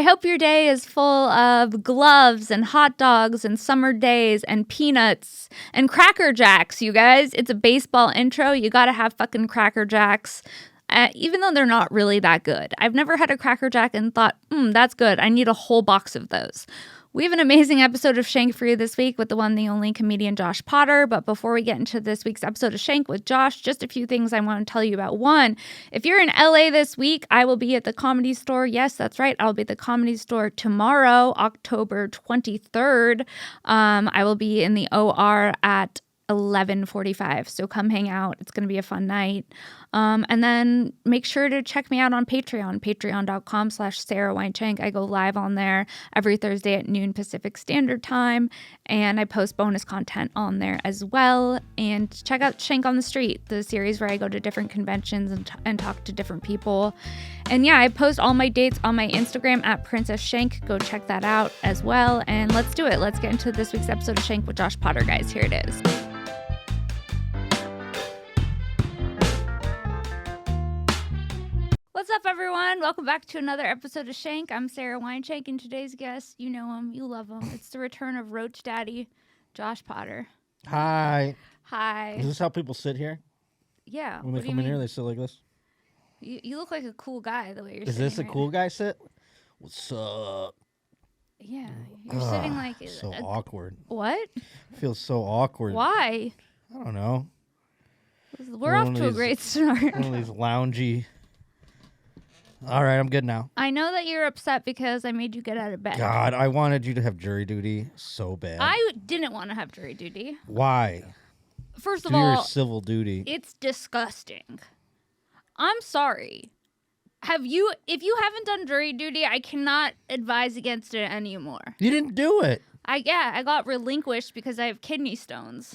I hope your day is full of gloves and hot dogs and summer days and peanuts and Cracker Jacks, you guys. It's a baseball intro. You got to have fucking Cracker Jacks, even though they're not really that good. I've never had a Cracker Jack and thought, that's good. I need a whole box of those. We have an amazing episode of Shenk for you this week with the one, the only comedian Josh Potter. But before we get into this week's episode of Shenk with Josh, just a few things I want to tell you about. One, if you're in LA this week, I will be at the Comedy Store. Yes, that's right. I'll be at the Comedy Store tomorrow, October 23rd. I will be in the OR at 11:45. So come hang out. It's going to be a fun night. And then make sure to check me out on Patreon, patreon.com/Sara Weinshenk. I go live on there every Thursday at noon Pacific Standard Time. And I post bonus content on there as well. And check out Shenk on the Street, the series where I go to different conventions and talk to different people. And yeah, I post all my dates on my Instagram at Princess Shenk. Go check that out as well. And let's do it. Let's get into this week's episode of Shenk with Josh Potter, guys. Here it is. What's up, everyone? Welcome back to another episode of Shenk. I'm Sara Weinshenk, and today's guest, you know him, you love him. It's the return of Roach Daddy, Josh Potter. Hi. Hi. Is this how people sit here? Yeah. When they come in here, they sit like this? You look like a cool guy the way you're Is sitting this a right cool now. guy sit? What's up? Yeah. You're sitting like... So awkward. What? Feels so awkward. Why? I don't know. We're off to a great start. One of these loungy... All right, I'm good now. I know that you're upset because I made you get out of bed. God, I wanted you to have jury duty so bad. I didn't want to have jury duty. Why? First of Do your all, civil duty. it's disgusting. I'm sorry. If you haven't done jury duty, I cannot advise against it anymore. You didn't do it. I got relinquished because I have kidney stones.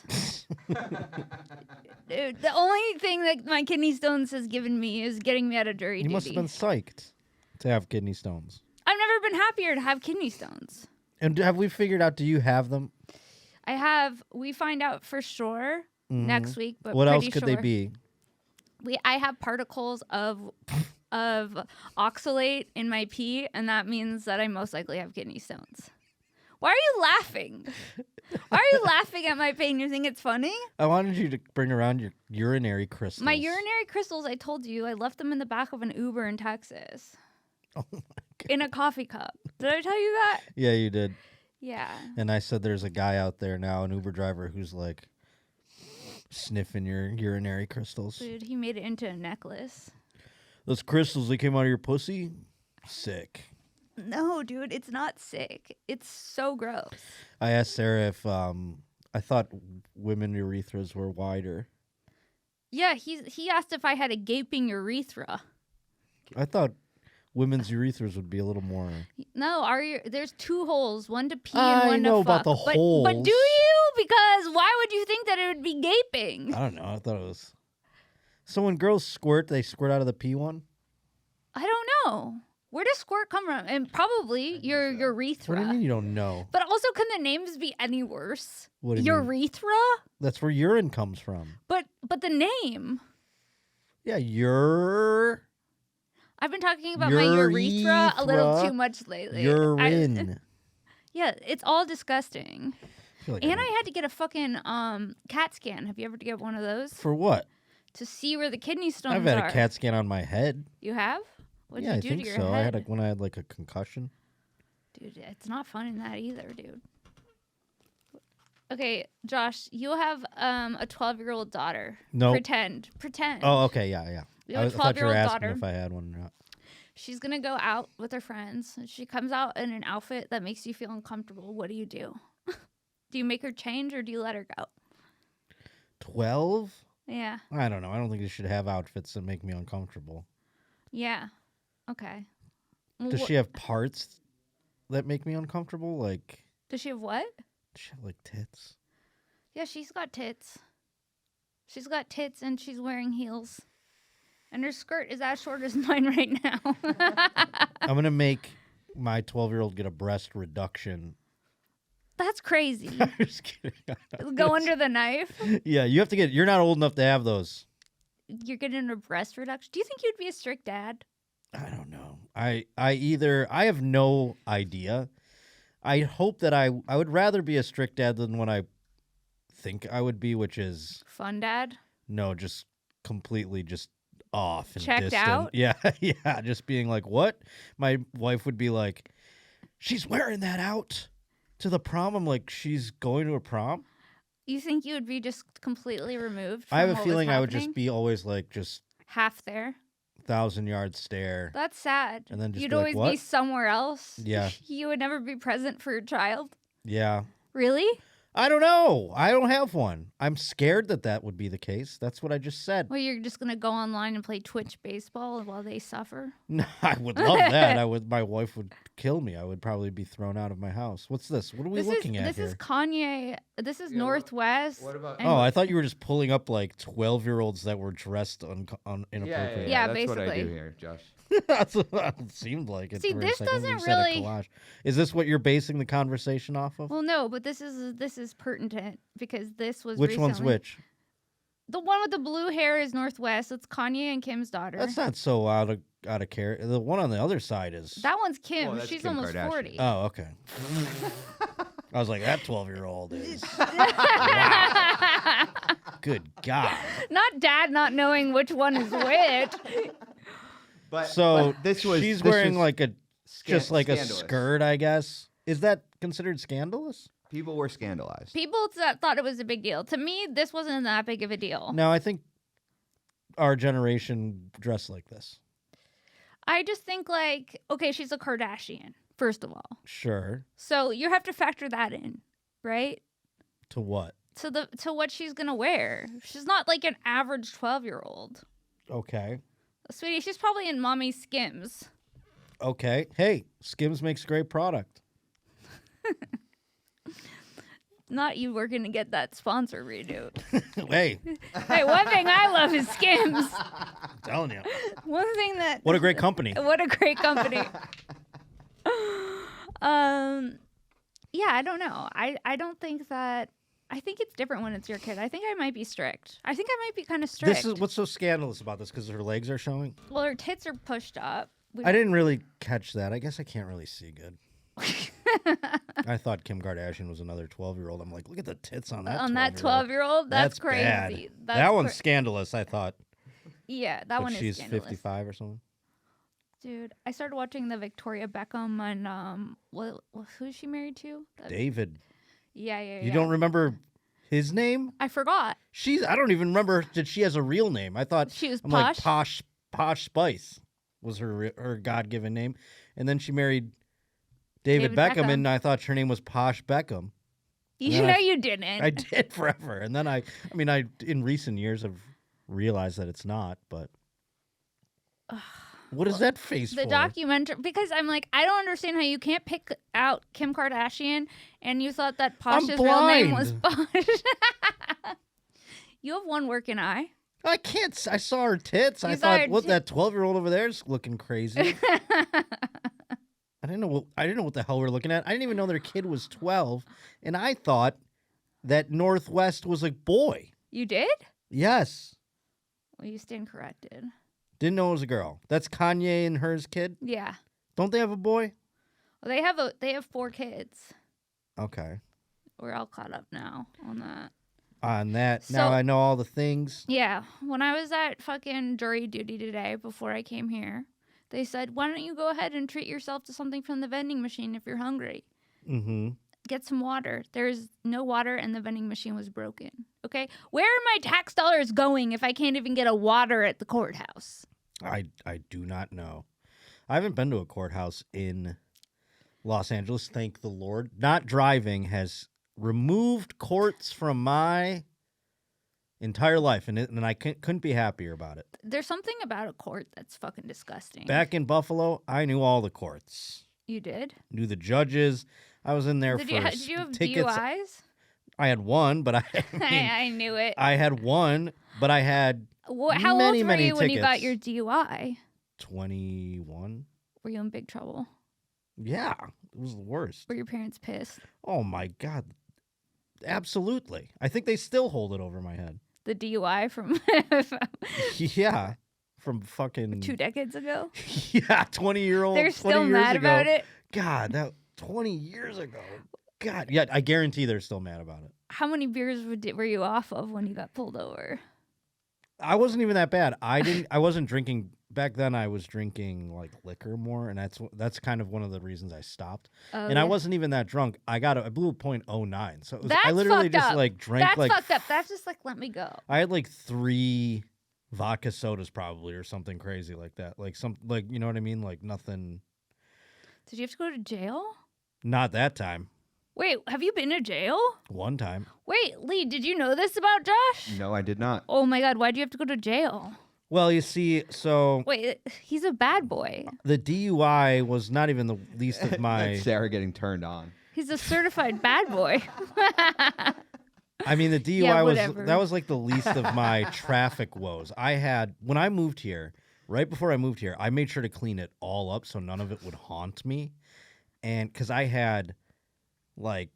Dude, the only thing that my kidney stones has given me is getting me out of jury duty. You must have been psyched to have kidney stones. I've never been happier to have kidney stones. And have we figured out, do you have them? I have. We find out for sure next week, but what else pretty could sure. they be? I have particles of oxalate in my pee, and that means that I most likely have kidney stones. Why are you laughing? Why are you laughing at my pain? You think it's funny? I wanted you to bring around your urinary crystals. My urinary crystals, I told you, I left them in the back of an Uber in Texas. Oh my God. In a coffee cup. Did I tell you that? Yeah, you did. Yeah. And I said there's a guy out there now, an Uber driver, who's like sniffing your urinary crystals. Dude, he made it into a necklace. Those crystals, they came out of your pussy? Sick. No, dude, it's not sick. It's so gross. I asked Sarah if I thought women urethras were wider. Yeah, he asked if I had a gaping urethra. I thought women's urethras would be a little more. No, there's two holes, one to pee and one to fuck. I know about the holes. But do you? Because why would you think that it would be gaping? I don't know. I thought it was. So when girls squirt, they squirt out of the pee one? I don't know. Where does squirt come from? And probably your urethra. What do you mean you don't know? But also, can the names be any worse? What do you mean? Urethra? That's where urine comes from. But the name. Yeah, I've been talking about my urethra a little too much lately. Urine. Yeah, it's all disgusting. Like And I had to get a fucking CAT scan. Have you ever get one of those? For what? To see where the kidney stones are. I've had a CAT scan on my head. You have? What did Yeah, you do I think to your so. head? When I had like a concussion. Dude, it's not fun in that either, dude. Okay, Josh, you have a 12-year-old daughter. No. Pretend. Oh, okay, yeah. You have a I thought you were 12-year-old asking daughter. if I had one or not. She's going to go out with her friends. She comes out in an outfit that makes you feel uncomfortable. What do? Do you make her change or do you let her go? 12? Yeah. I don't know. I don't think you should have outfits that make me uncomfortable. Yeah. Okay. Does she have parts that make me uncomfortable? Like, does she have what? does she have like tits? Yeah, she's got tits. She's got tits and she's wearing heels. And her skirt is as short as mine right now. I'm going to make my 12-year-old get a breast reduction. That's crazy. I'm just kidding. Go under the knife. Yeah, you're not old enough to have those. You're getting a breast reduction. Do you think you'd be a strict dad? I don't know. I have no idea. I hope that I would rather be a strict dad than what I think I would be, which is Fun dad? no, just completely just off and Checked distant. out? Yeah, yeah, just being like, what? My wife would be like, she's wearing that out to the prom. I'm like, she's going to a prom? You think you would be just completely removed from I have a what feeling was I would just happening? be always like just Half there. 1,000-yard stare. That's sad. And then just You'd be like, always "What?" be somewhere else. Yeah. You would never be present for your child. Yeah. Really? I don't know. I don't have one. I'm scared that would be the case. That's what I just said. Well, you're just gonna go online and play Twitch baseball while they suffer. No, I would love that. My wife would kill me. I would probably be thrown out of my house. What's this? What are we looking at This here? is Kanye. This is Yeah, Northwest. What about? and- Oh, I thought you were just pulling up like 12-year-olds that were dressed inappropriately. Yeah, That's what I basically. do here, Josh. That's what it seemed like. See, for a this second. doesn't You said a really- collage. Is this what you're basing the conversation off of? Well, no, but this is pertinent because this was Which one's recently- which? The one with the blue hair is Northwest. It's Kanye and Kim's daughter. That's not so out of care. The one on the other side is. That one's Kim. Well, that's She's Kim almost Kardashian. 40. Oh, okay. I was like, that 12-year-old is. Good God. Not dad not knowing which one is which. But So but this was she's this wearing was like a just like scandalous. a skirt, I guess. Is that considered scandalous? People were scandalized. People thought it was a big deal. To me, this wasn't that big of a deal. No, I think our generation dressed like this. I just think like, okay, she's a Kardashian, first of all. Sure. So you have to factor that in, right? To what? To what she's gonna wear. She's not like an average 12-year-old. Okay. Sweetie, she's probably in mommy Skims. Okay. Hey, Skims makes great product. Not you working to get that sponsor renewed. Hey, Hey, one thing I love is Skims. I'm telling you. One thing that What a great company. what a great company. Yeah, I don't know. I don't think that. I think it's different when it's your kid. I think I might be strict. I think I might be kind of strict. This is what's so scandalous about this because her legs are showing. Well, her tits are pushed up. I didn't really catch that. I guess I can't really see good. I thought Kim Kardashian was another 12-year-old. I'm like, look at the tits on that. On that 12-year-old. 12-year-old, that's crazy. Bad. That's that one's scandalous. I thought. yeah, that But one she's is scandalous. 55 or something. Dude, I started watching the Victoria Beckham and who's she married to? David. Yeah. You don't remember his name? I forgot. I don't even remember that she has a real name. I thought She was I'm posh. like Posh Spice was her God-given name, and then she married David David Beckham, Beckham. and I thought her name was Posh Beckham. You then know I- you didn't. I did forever, and then I in recent years have realized that it's not. But what is that face The for? documentary, because I'm like, I don't understand how you can't pick out Kim Kardashian and you thought that Posh's real name was blind. Posh. You have one working eye. I can't. I saw her tits. I You saw thought, her what that 12-year-old over there is looking crazy. I didn't know what the hell we were looking at. I didn't even know their kid was 12, and I thought that Northwest was a boy. You did? Yes, Well, you stand corrected. didn't know it was a girl. That's Kanye and hers kid. Yeah. Don't they have a boy? Well, they have 4 kids. Okay. We're all caught up now on that. On that, now So- I know all the things. Yeah. When I was at fucking jury duty today before I came here, they said, why don't you go ahead and treat yourself to something from the vending machine if you're hungry? Mm-hmm. Get some water. There's no water and the vending machine was broken. Okay? Where are my tax dollars going if I can't even get a water at the courthouse? I do not know. I haven't been to a courthouse in Los Angeles, thank the Lord. Not driving has removed courts from my entire life, and I couldn't be happier about it. There's something about a court that's fucking disgusting. Back in Buffalo, I knew all the courts, You did? knew the judges. I was in there Did for you have tickets. DUIs? I had one, but I I knew it. I had one, but I had How many, old were many you when you got tickets. your DUI? 21. Were you in big trouble? Yeah, it was the worst. Were your parents pissed? Oh my God. Absolutely. I think they still hold it over my head. The DUI from Yeah. from fucking 2 decades ago. yeah, 20-year-old. They're 20 still years mad ago. about it. God, that 20 years ago. God, yeah, I guarantee they're still mad about it. How many beers were you off of when you got pulled over? I wasn't even that bad. I wasn't drinking back then. I was drinking like liquor more, and that's kind of one of the reasons I stopped. Oh, and I yeah. wasn't even that drunk. I blew a .09, so it was, I That's literally fucked just up. like drank That's like fucked up. That's just like, let me go. I had like 3 vodka sodas probably or something crazy like that. Like you know what I mean? Like nothing. Did you have to go to jail? Not that time. Wait, have you been to jail? One time. Wait, Lee, did you know this about Josh? No, I did not. Oh my God, why'd you have to go to jail? Well, you see, so Wait, he's a bad boy. the DUI was not even the least of my. That's Sarah getting turned on. He's a certified bad boy. I mean, the DUI Yeah, was whatever. like the least of my traffic woes. I had when I moved here, right before I moved here, I made sure to clean it all up so none of it would haunt me, and because I had like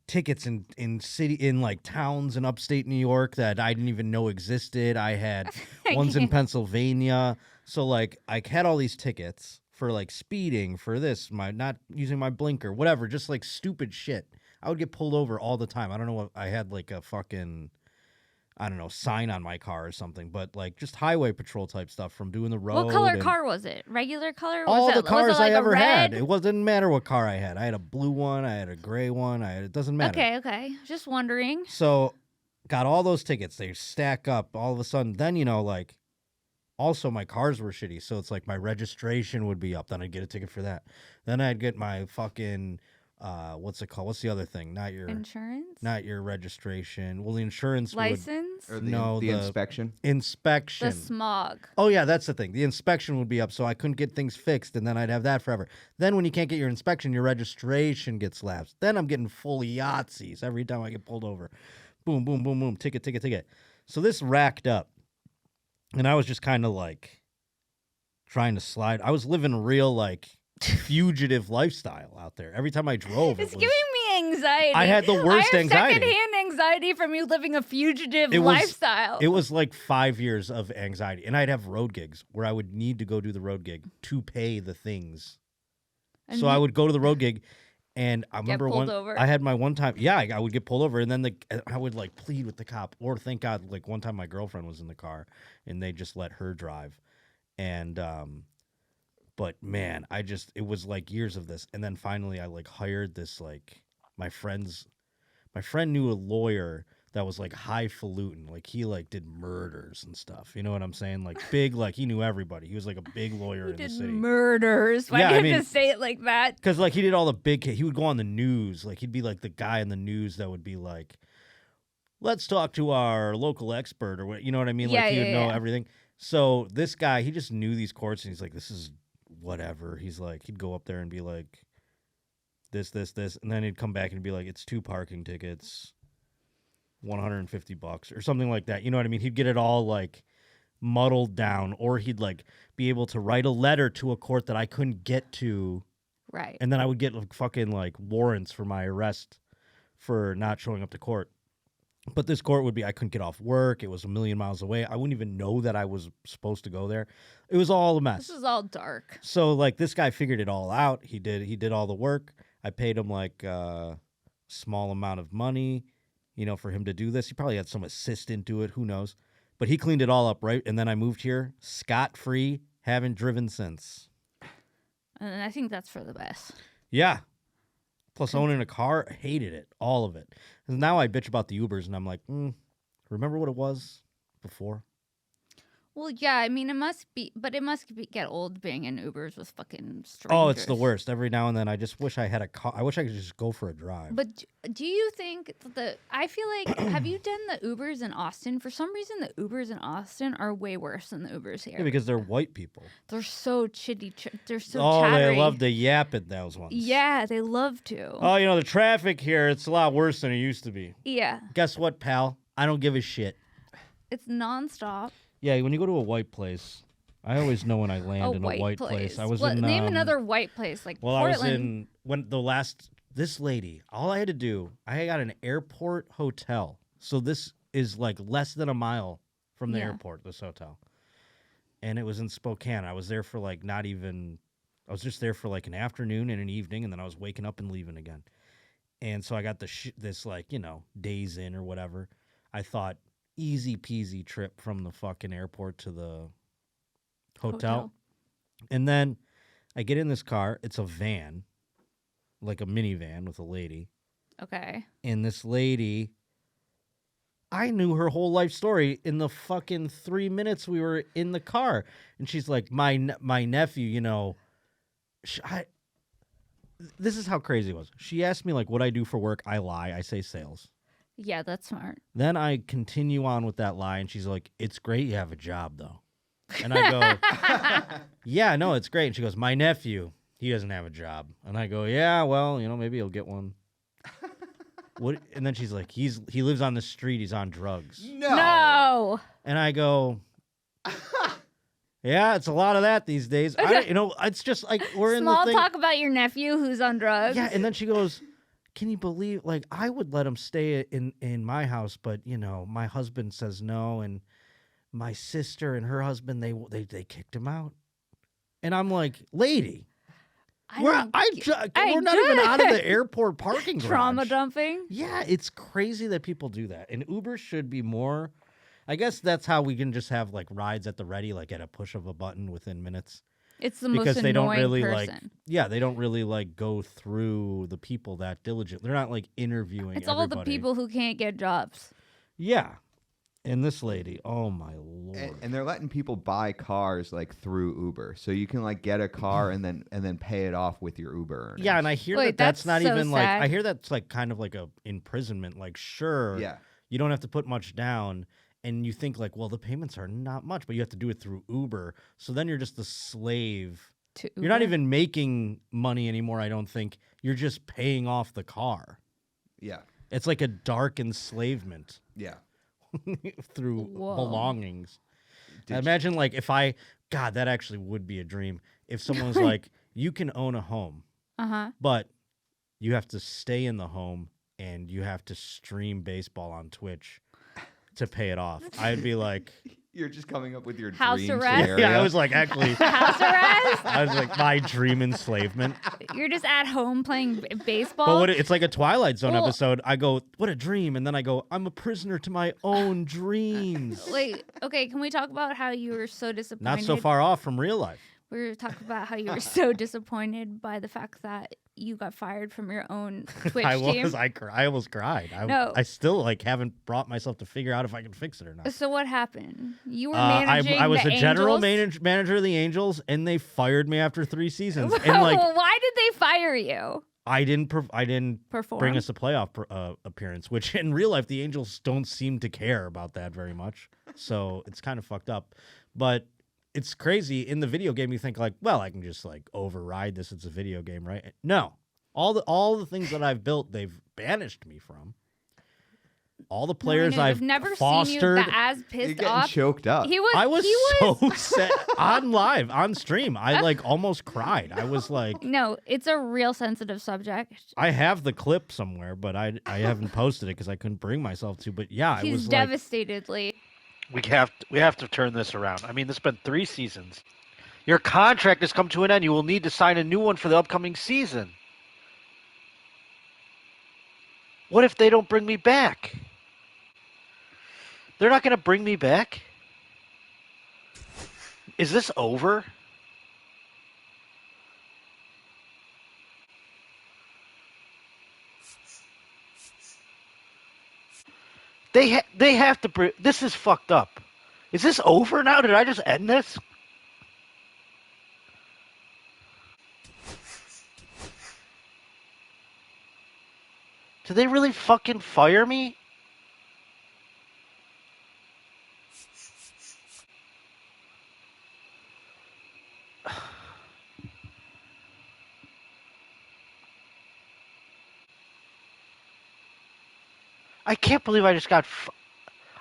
tickets in like towns in upstate New York that I didn't even know existed. I had ones in Pennsylvania, so like I had all these tickets for like speeding, for this, my not using my blinker, whatever, just like stupid shit. I would get pulled over all the time. I don't know what I had, like a fucking, I don't know, sign on my car or something, but like just highway patrol type stuff from doing the road. What color and car was it? Regular color? all Was the it, cars was it like I ever had. red? It didn't matter what car I had. I had a blue one. I had a gray one. It doesn't matter. Okay. Just wondering. So got all those tickets. They stack up all of a sudden. Then, like, also my cars were shitty. So it's like my registration would be up. Then I'd get a ticket for that. Then I'd get my fucking, what's it called? What's the other thing? Not your registration. Well, the insurance License? Or No, the the- inspection. inspection. The smog. Oh, yeah, that's the thing. The inspection would be up, so I couldn't get things fixed, and then I'd have that forever. Then when you can't get your inspection, your registration gets lapsed. Then I'm getting full Yahtzees every time I get pulled over. Boom, boom, boom, boom, ticket. So this racked up, and I was just kind of like trying to slide. I was living a real like fugitive lifestyle out there. Every time I drove, It's it was, giving me anxiety. I had the worst I have anxiety. secondhand anxiety from you living a fugitive It was- lifestyle. It was like 5 years of anxiety. And I'd have road gigs where I would need to go do the road gig to pay the things. And So I would go to the road gig, and I remember pulled over. I had my one time. Yeah, I would get pulled over, and then I would like plead with the cop, or thank God, like one time my girlfriend was in the car, and they just let her drive, and but man, it was like years of this, and then finally I like hired this like my friend knew a lawyer that was like highfalutin, like he like did murders and stuff. You know what I'm saying? Like big, like he knew everybody. He was like a big lawyer He in the did city. murders. Why Yeah, do I you mean- have to say it like that? Because like he did all the big, he would go on the news. Like he'd be like the guy in the news that would be like, let's talk to our local expert, or what, you know what I mean? Yeah, Like he would yeah, know yeah. everything. So this guy, he just knew these courts, and he's like, this is whatever. He's like, he'd go up there and be like, this, and then he'd come back and be like, it's 2 parking tickets, $150 or something like that. You know what I mean? He'd get it all like muddled down, or he'd like be able to write a letter to a court that I couldn't get to. Right. And then I would get like fucking like warrants for my arrest for not showing up to court. But this court would be, I couldn't get off work. It was a million miles away. I wouldn't even know that I was supposed to go there. It was all a mess. This is all dark. So like this guy figured it all out. He did all the work. I paid him like a small amount of money, for him to do this. He probably had some assistant do it. Who knows? But he cleaned it all up, right? And then I moved here scot-free, haven't driven since. And I think that's for the best. Yeah. Plus owning a car, I hated it, all of it. And now I bitch about the Ubers, and I'm like, remember what it was before? Well, yeah, I mean, it must get old being in Ubers with fucking strangers. Oh, it's the worst. Every now and then, I just wish I had a car. I wish I could just go for a drive. But do you think I feel like, have you done the Ubers in Austin? For some reason, the Ubers in Austin are way worse than the Ubers here. Yeah, because they're white people. They're so chitty. They're so Oh, chattery. they love to yap at those ones. Yeah, they love to. Oh, the traffic here, it's a lot worse than it used to be. Yeah, Guess what, pal? I don't give a shit. it's nonstop. Yeah, when you go to a white place, I always know when I land in a white place. I was in name another white place like Well, Portland. I was in this lady, all I had to do, I got an airport hotel. So this is like less than a mile from the Yeah. airport, this hotel. and it was in Spokane. I was there for like I was just there for like an afternoon and an evening, and then I was waking up and leaving again. And so I got this like, days in or whatever. I thought easy peasy trip from the fucking airport to the hotel. And then I get in this car. It's a van, like a minivan with a lady. Okay. And this lady, I knew her whole life story in the fucking 3 minutes we were in the car. And she's like, my nephew, this is how crazy it was. She asked me, like, what I do for work. I lie. I say sales. Yeah, that's smart. Then I continue on with that lie, and she's like, it's great you have a job, though. And I go, yeah, no, it's great. And she goes, my nephew, he doesn't have a job. And I go, yeah, well, maybe he'll get one. What? And then she's like, he lives on the street. He's on drugs. No. And I go, yeah, it's a lot of that these days. It's just like we're in the Small thing. talk about your nephew who's on drugs. Yeah, and then she goes, can you believe, like, I would let him stay in my house, but, my husband says no, and my sister and her husband, they kicked him out. And I'm like, lady, we're not even out of the airport parking garage. Trauma dumping? Yeah, it's crazy that people do that. And Uber should be more, I guess that's how we can just have, like, rides at the ready, like, at a push of a button within minutes. It's the most Because they don't annoying really person. they don't really like go through the people that diligent. They're not like interviewing. It's all the people who can't get jobs. Yeah, and this lady, oh my lord! And they're letting people buy cars like through Uber, so you can like get a car and then pay it off with your Uber earnings. Yeah, and I hear Wait, that's not so even like sad. I hear that's like kind of like a imprisonment. Like sure, Yeah. you don't have to put much down. And you think like, well, the payments are not much, but you have to do it through Uber. So then you're just a slave. You're not even making money anymore, I don't think. You're just paying off the car. Yeah. It's like a dark enslavement Yeah. through Whoa. belongings. Imagine like God, that actually would be a dream. If someone was like, you can own a home, but you have to stay in the home and you have to stream baseball on Twitch to pay it off. I'd be like, You're just coming up with your House dream arrest? scenario. yeah, I was like, actually, House arrest? I was like, my dream enslavement. You're just at home playing baseball? But it's like a Twilight Zone Well- episode. I go, what a dream. And then I go, I'm a prisoner to my own dreams. Wait, okay, can we talk about how you were so disappointed? Not so far off from real life. We were talking about how you were so disappointed by the fact that you got fired from your own Twitch team. I almost cried. No. I still haven't brought myself to figure out if I can fix it or not. So what happened? You were managing I was the a general Angels? manager of the Angels, and they fired me after 3 seasons. And Why did they fire you? I didn't Perform? bring us a playoff appearance, which in real life the Angels don't seem to care about that very much. So it's kind of fucked up. But it's crazy. In the video game, you think like, well, I can just like override this. It's a video game, right? No. All the things that I've built, they've banished me from. All the players I've never fostered. seen you as You're pissed getting off. choked up. I was so sad on stream. I like almost cried. I was like, No, it's a real sensitive subject. I have the clip somewhere, but I haven't posted it because I couldn't bring myself to. But yeah, I He's was like, devastatedly. We have to turn this around. I mean, this has been 3 seasons. Your contract has come to an end. You will need to sign a new one for the upcoming season. What if they don't bring me back? They're not going to bring me back? Is this over? They have to bring... This is fucked up. Is this over now? Did I just end this? Did they really fucking fire me? I can't believe I just got...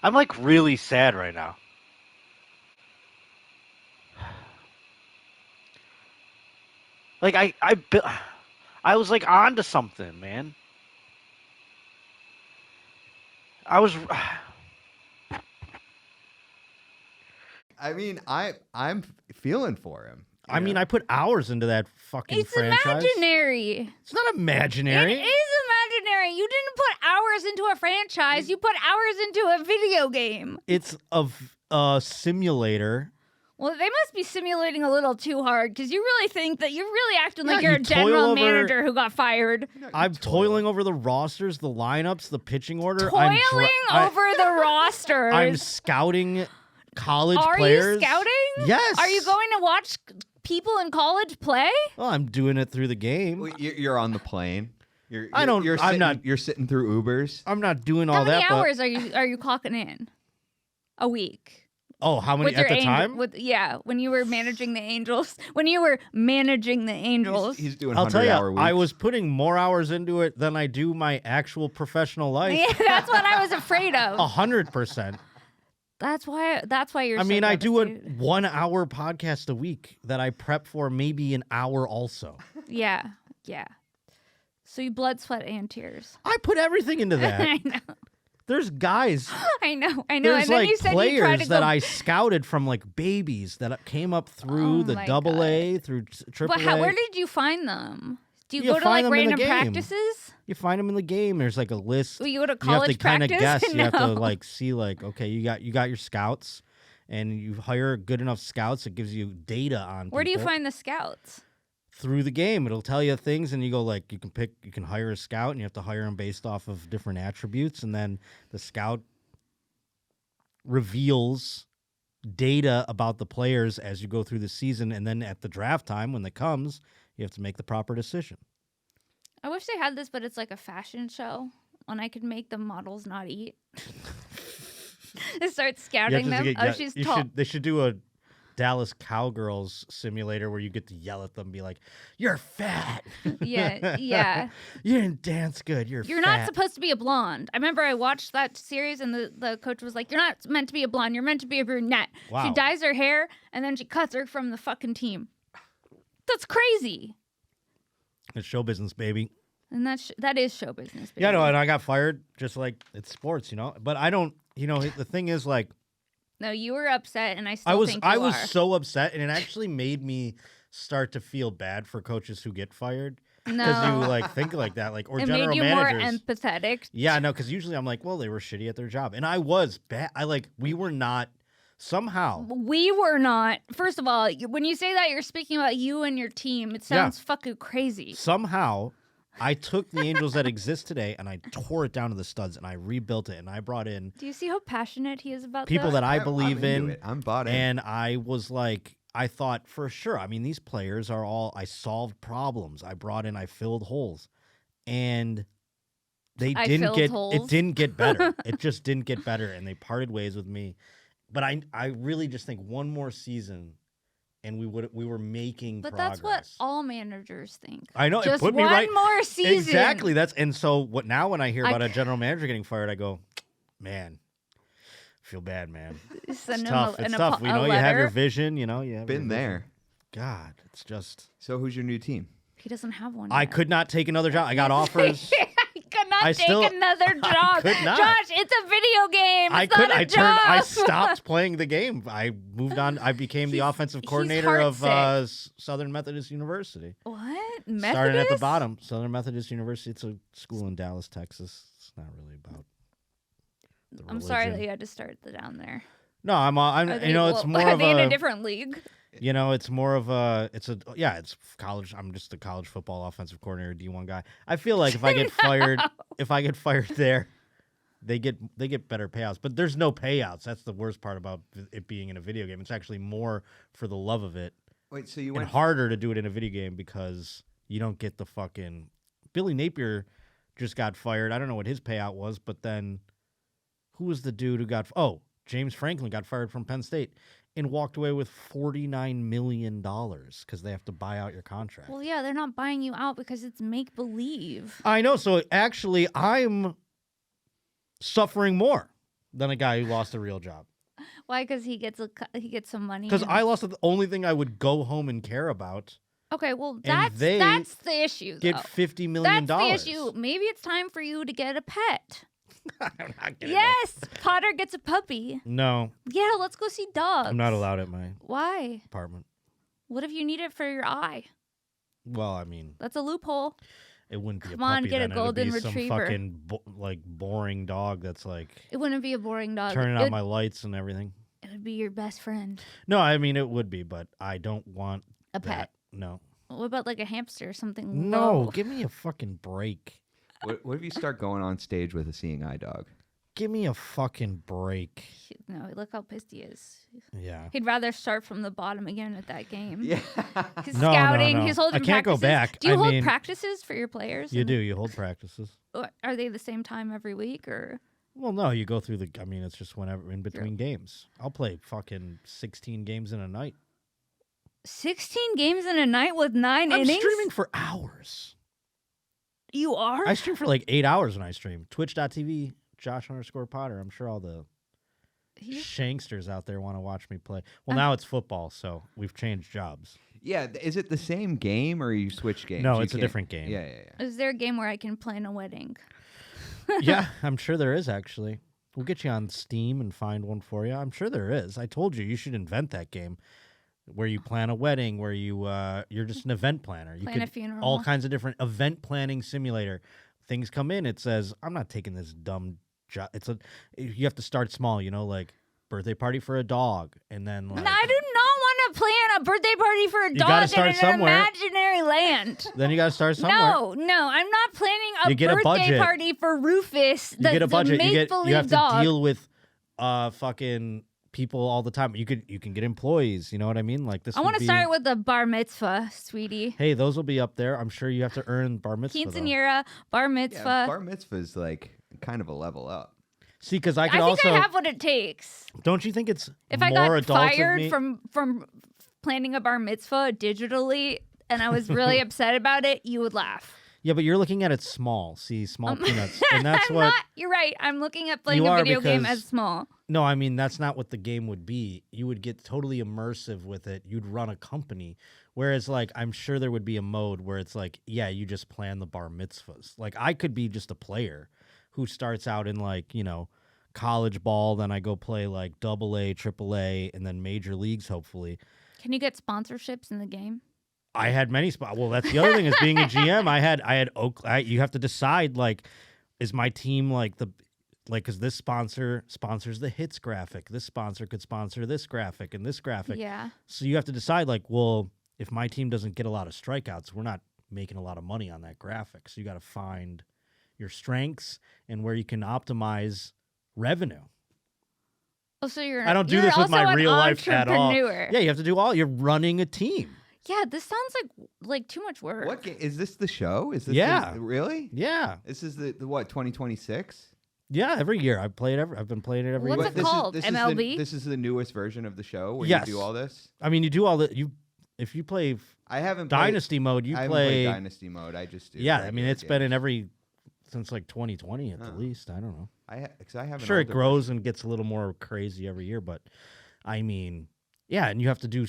I'm like really sad right now. Like I was like onto something, man. I was I mean, I'm feeling for him. I mean, I put hours into that fucking It's franchise. imaginary. It's not imaginary. It is imaginary. You didn't put hours into a franchise. You put hours into a video game. It's a simulator. Well, they must be simulating a little too hard because you really think that you're really acting like Yeah, you're you a toil general over- manager who got fired. I'm toiling over the rosters, the lineups, the pitching order. Toiling over the rosters. I'm scouting college Are players. you scouting? Yes. Are you going to watch people in college play? Well, I'm doing it through the game. Well, you're on the plane. You're I'm sitting, not- You're sitting through Ubers. I'm not doing How all many that. hours are you clocking in a week? How many With at your the time? when you were managing the Angels. When you were managing the Angels. He's doing I'll tell you, 100-hour weeks. I was putting more hours into it than I do my actual professional life. Yeah, that's what I was afraid of. 100%. That's why you're I so mean, I do a devastated. 1 hour podcast a week that I prep for maybe an hour also. Yeah. So you blood, sweat, and tears. I put everything into that. I know. There's guys. I know. There's And then you like said you tried players to that go. I scouted from like babies that came up through Oh the my double A, through triple But A. where did you find them? Do you You go to find like them in the random game. practices? You find them in the game. There's like a list. Well, you go to You have college to kind of practice? guess. You have to No. like see like, okay, you got your scouts, and you hire good enough scouts. It gives you data on. Where do you people. find the scouts? Through the game? It'll tell you things, and you go like, you can hire a scout, and you have to hire them based off of different attributes, and then the scout reveals data about the players as you go through the season, and then at the draft time when it comes, you have to make the proper decision. I wish they had this, but it's like a fashion show when I could make the models not eat. They start scouting them. She's tall. They should do a Dallas Cowgirls simulator where you get to yell at them and be like, "You're fat. Yeah. You didn't dance good. You're You're fat." not supposed to be a blonde. I remember I watched that series and the coach was like, "You're not meant to be a blonde. You're meant to be a brunette." Wow. She dyes her hair and then she cuts her from the fucking team. That's crazy. It's show business, baby. And that is show business. Baby. Yeah, no, and I got fired just like it's sports, But I don't, the thing is like, No, you were upset, and I still think you I was are. so upset, and it actually made me start to feel bad for coaches who get fired. Because you No. like think like that, like or It general made you managers. more empathetic. Yeah, no, because usually I'm like, well, they were shitty at their job, and I was bad. We were not somehow. We were not. First of all, when you say that, you're speaking about you and your team. It sounds fucking crazy. Somehow, I took the Angels that exist today and I tore it down to the studs and I rebuilt it and I brought in Do you see how passionate he is about people this? that I I'm believe into in. it. I'm bought in. And I was like, I thought for sure. I mean, these players are all. I solved problems. I brought in. I filled holes, and they I didn't filled get. holes. It didn't get better. It just didn't get better, and they parted ways with me. But I really just think one more season, and we were making But progress. that's what all managers think. I know. Just it put me one right. more season. Exactly. And so what now? When I hear I- about a general manager getting fired, I go, man, I feel bad, man. Send It's him tough. It's tough. We know you have your vision. You have your Been vision. there. God, it's just. So who's your new team? He doesn't have one. I yet. could not take another job. I got offers. He could not I take still- another job. could not. Josh, it's a video game. It's not a job. I stopped playing the game. I moved on. I became the He's- offensive he's coordinator of heartsick. Southern Methodist University. What? Started at the Methodist? bottom. Southern Methodist University. It's a school in Dallas, Texas. It's not really about. The I'm sorry that religion. you had to start down there. No, I'm. Are You they- know, it's well, more are of they in a a. different league? You know, it's more of a. It's college. I'm just a college football offensive coordinator, D1 guy. I feel like if I get fired there, they get better payouts. But there's no payouts. That's the worst part about it being in a video game. It's actually more for the love of it Wait, so you and went harder to do it in a video game because you don't get the fucking. Billy Napier just got fired. I don't know what his payout was, but then who was the dude who got? Oh, James Franklin got fired from Penn State and walked away with $49 million because they have to buy out your contract. Well, yeah, they're not buying you out because it's make believe. I know. So actually, I'm suffering more than a guy who lost a real job Why? Because he gets some money. because and- I lost the only thing I would go home and care about. Okay, well they that's the issue. Get Though. $50 million. That's the issue. Maybe it's time for you to get a pet. I'm not getting Yes, Potter gets a puppy. No, Yeah, let's go see dogs. I'm not allowed at my Why? apartment. What if you need it for your eye? Well, I mean, That's a loophole. it wouldn't be Come a puppy. on, get a then. It'd golden be retriever. Some fucking boring dog that's like It wouldn't be a boring dog. turning out my lights and everything. It would be your best friend. No, I mean it would be, but I don't want A pet. that. No. What about like a hamster or something? No, low? give me a fucking break. What if you start going on stage with a seeing eye dog? Give me a fucking break. No, look how pissed he is. Yeah. He'd rather start from the bottom again at that game. Yeah. He's No, no, scouting. no. He's holding I can't go practices. back. Do you I hold mean- practices for your players? You do. You hold practices. Are they the same time every week or? Well, no, you go through I mean, it's just whenever in between games. I'll play fucking 16 games in a night. 16 games in a night with 9 I'm innings? streaming for hours. You are? I stream for like 8 hours when I stream. Twitch.tv, Josh_Potter. I'm sure all the shanksters out there want to watch me play. Well, now it's football, so we've changed jobs. Yeah. Is it the same game or you switch games? No, You it's a can't- different game. Yeah. Is there a game where I can plan a wedding? Yeah, I'm sure there is actually. We'll get you on Steam and find one for you. I'm sure there is. I told you should invent that game where you plan a wedding, where you're just an event planner. You Plan a funeral. all kinds of different event planning simulator. Things come in. It says, I'm not taking this dumb job. You have to start small, like birthday party for a dog, and then like, I do not want to plan a birthday party for a You gotta dog in start an somewhere. imaginary land. then you got to start somewhere. No, I'm not planning a You get a birthday budget. party for Rufus. You get a budget. You make-believe have to dog. deal with fucking people all the time. You can get employees. You know what I mean? Like this. I want to start with the bar mitzvah, sweetie. Hey, those will be up there. I'm sure you have to earn bar mitzvah. though. Quinceanera, bar mitzvah. Yeah, bar mitzvah is like kind of a level up. See, because I I could think also. I have what it takes. Don't you think it's If more I got adults of fired me? from planning a bar mitzvah digitally and I was really upset about it, you would laugh. Yeah, but you're looking at it small. See, small peanuts, and that's I'm what. not. You're right. I'm looking at playing You a are video game because- as small. No, I mean that's not what the game would be. You would get totally immersive with it. You'd run a company, whereas like I'm sure there would be a mode where it's like, yeah, you just plan the bar mitzvahs. Like I could be just a player who starts out in like college ball, then I go play like AA, AAA, and then major leagues. Hopefully, Can you get sponsorships in the game? I had many spots. Well, that's the other thing is being a GM. I had you have to decide like, is my team because this sponsor sponsors the hits graphic. This sponsor could sponsor this graphic and this graphic. Yeah. So you have to decide like, well, if my team doesn't get a lot of strikeouts, we're not making a lot of money on that graphic. So you got to find your strengths and where you can optimize revenue. Oh, so you're. I don't do you're this with also my an real life at all. entrepreneur. Yeah, you have to do all. You're running a team. Yeah, this sounds like too much work. What is this? The show? Is this? Yeah. Really? Yeah. This is the what? 2026. Yeah, every year I've been playing it every What's year. it called? MLB? This is the newest version of the show where Yes. you do all this. I mean, you do all the if you play I haven't Dynasty mode, you I haven't play played Dynasty mode. I just do. Yeah, I mean regular it's been in games. every since like 2020 at the least. I don't know. Because I have. Sure, it grows and gets a little more crazy every year, but I mean, yeah, and you have to do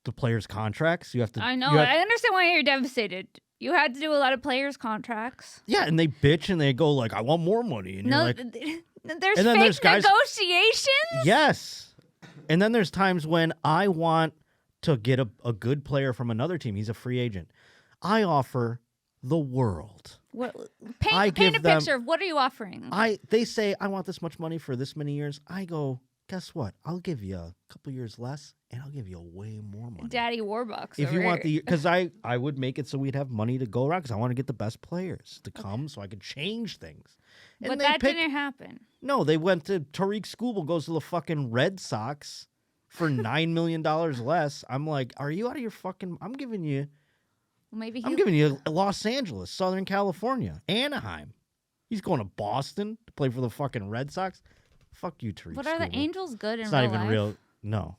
the players' contracts. You have to. I know. you have- I understand why you're devastated. You had to do a lot of players' contracts. yeah, and they bitch and they go like, "I want more money," and you're No, like, there's and then fake there's guys- negotiations. "Yes." And then there's times when I want to get a good player from another team. He's a free agent. I offer the world. What, I paint a give them- picture of what are you offering? They say I want this much money for this many years. I go, guess what? I'll give you a couple years less, and I'll give you way more money. Daddy Warbucks. If you over want here. because I would make it so we'd have money to go around because I want to get the best players to come so I could change things. And But they that pick- didn't happen. No, they went to Tariq Skubal goes to the fucking Red Sox for $9 million less. I'm like, are you out of your fucking? I'm giving you Well, maybe I'm giving you Los Angeles, Southern California, Anaheim. He's going to Boston to play for the fucking Red Sox. Fuck you, Tariq. But are the Skubal. Angels good in It's real not even life? real. No,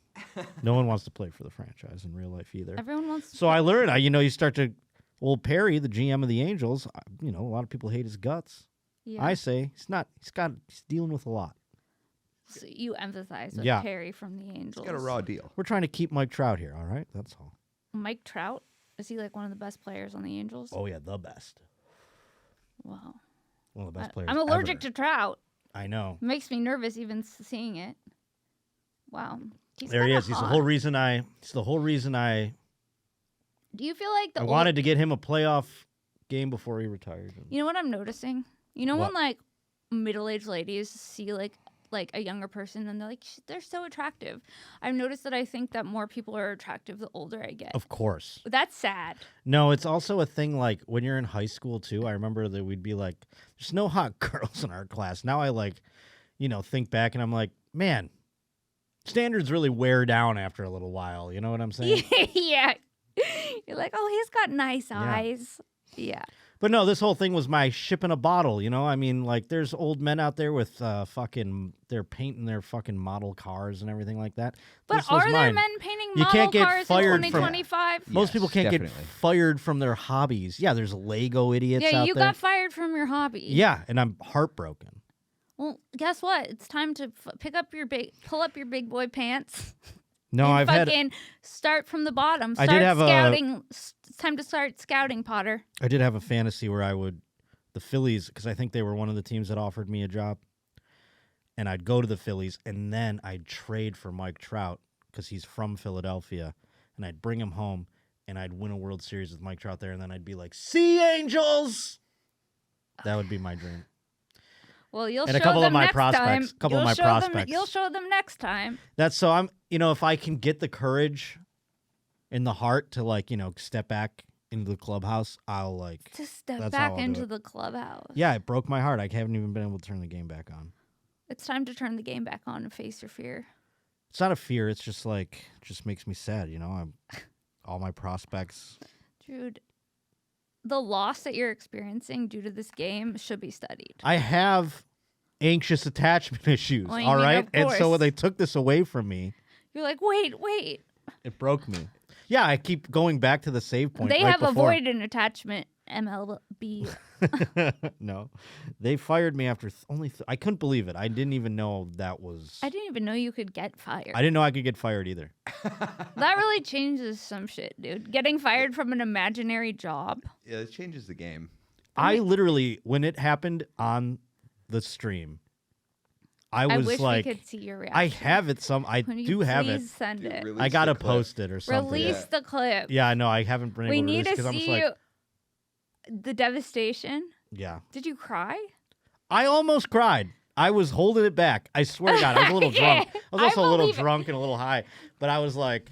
no one wants to play for the franchise in real life either. Everyone wants. To So I learned, you start to. Well, Perry, the GM of the Angels, a lot of people hate his guts. Yeah. I say he's dealing with a lot. So you empathize with Yeah. Perry from the Angels. Got a raw deal. We're trying to keep Mike Trout here. All right, that's all. Mike Trout, is he like one of the best players on the Angels? Oh yeah, the best. Wow. One of the best players. I'm allergic ever. to trout. I know. It makes me nervous even seeing it. Wow. There he is. He's the whole reason I. Do you feel like I wanted to get him a playoff game before he retired. You know what I'm noticing? You know What? when like middle-aged ladies see like a younger person and they're like they're so attractive. I've noticed that I think that more people are attractive the older I get. Of course. That's sad. No, it's also a thing like when you're in high school too. I remember that we'd be like, "There's no hot girls in our class." Now I like, think back and I'm like, man, standards really wear down after a little while. You know what I'm saying? Yeah. You're like, oh, he's got nice eyes. Yeah. But no, this whole thing was my ship in a bottle, I mean, like, there's old men out there with they're painting their fucking model cars and everything like that. But This was are there mine. men painting You model can't get cars fired in from- 2025? Most Yes, people can't definitely. get fired from their hobbies. Yeah, there's Lego idiots Yeah, out you there. got fired from your hobby. Yeah, and I'm heartbroken. Well, guess what? It's time to pull up your big boy pants. No, and I've had fucking start from the bottom. I Start did have a- scouting. It's time to start scouting, Potter. I did have a fantasy where the Phillies, because I think they were one of the teams that offered me a job, and I'd go to the Phillies, and then I'd trade for Mike Trout because he's from Philadelphia, and I'd bring him home, and I'd win a World Series with Mike Trout there, and then I'd be like, "See, Angels!" That would be my dream. Well, you'll And show a couple them of my next prospects. time. Couple of You'll my show them- prospects. You'll show them next time. That's so I'm, if I can get the courage in the heart to step back into the clubhouse, I'll To step That's back how I'll do into it. the clubhouse. Yeah, it broke my heart. I haven't even been able to turn the game back on. It's time to turn the game back on and face your fear. It's not a fear. It's just just makes me sad. I'm all my prospects. Dude, the loss that you're experiencing due to this game should be studied. I have anxious attachment issues. Well, you all mean, right, of and so course. when they took this away from me, You're like, wait. it broke me. Yeah, I keep going back to the save point. They right have before. avoided attachment, MLB. No, they fired me after I couldn't believe it. I didn't even know that was. I didn't even know you could get fired. I didn't know I could get fired either. That really changes some shit, dude. Getting fired from an imaginary job. Yeah, it changes the game. I literally, when it happened on the stream, I was wish like, we could see your reaction. I have it. I When you do have it. please send Dude, it. release I gotta the clip. post it or something. Release Yeah. the clip. Yeah, I know. I haven't been able We to need release to because I'm just see like, the devastation. yeah. Did you cry? I almost cried. I was holding it back. I swear to God, I was a little drunk. I was I also a little believe it. drunk and a little high, but I was like,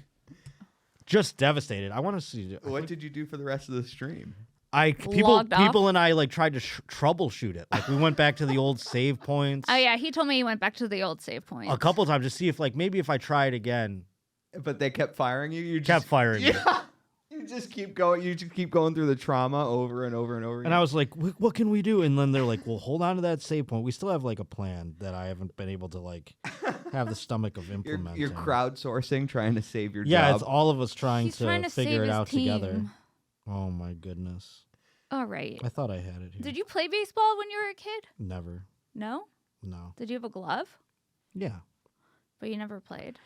just devastated. I want to see. What did you do for the rest of the stream? Logged off? People and I tried to troubleshoot it. Like we went back to the old save points. Oh yeah, he told me he went back to the old save point. A couple times to see if maybe if I try it again, But they kept firing you. You kept just, firing me. Yeah. You just keep going. You just keep going through the trauma over and over and over again. And I was like, what can we do? And then they're like, well, hold on to that save point. We still have a plan that I haven't been able to have the stomach of implementing. you're crowdsourcing, trying to save your Yeah, job. it's all of us trying He's to trying to figure save it his out team. together. Oh my goodness. All right. I thought I had it here. Did you play baseball when you were a kid? Never. No. No. Did you have a glove? Yeah. But you never played.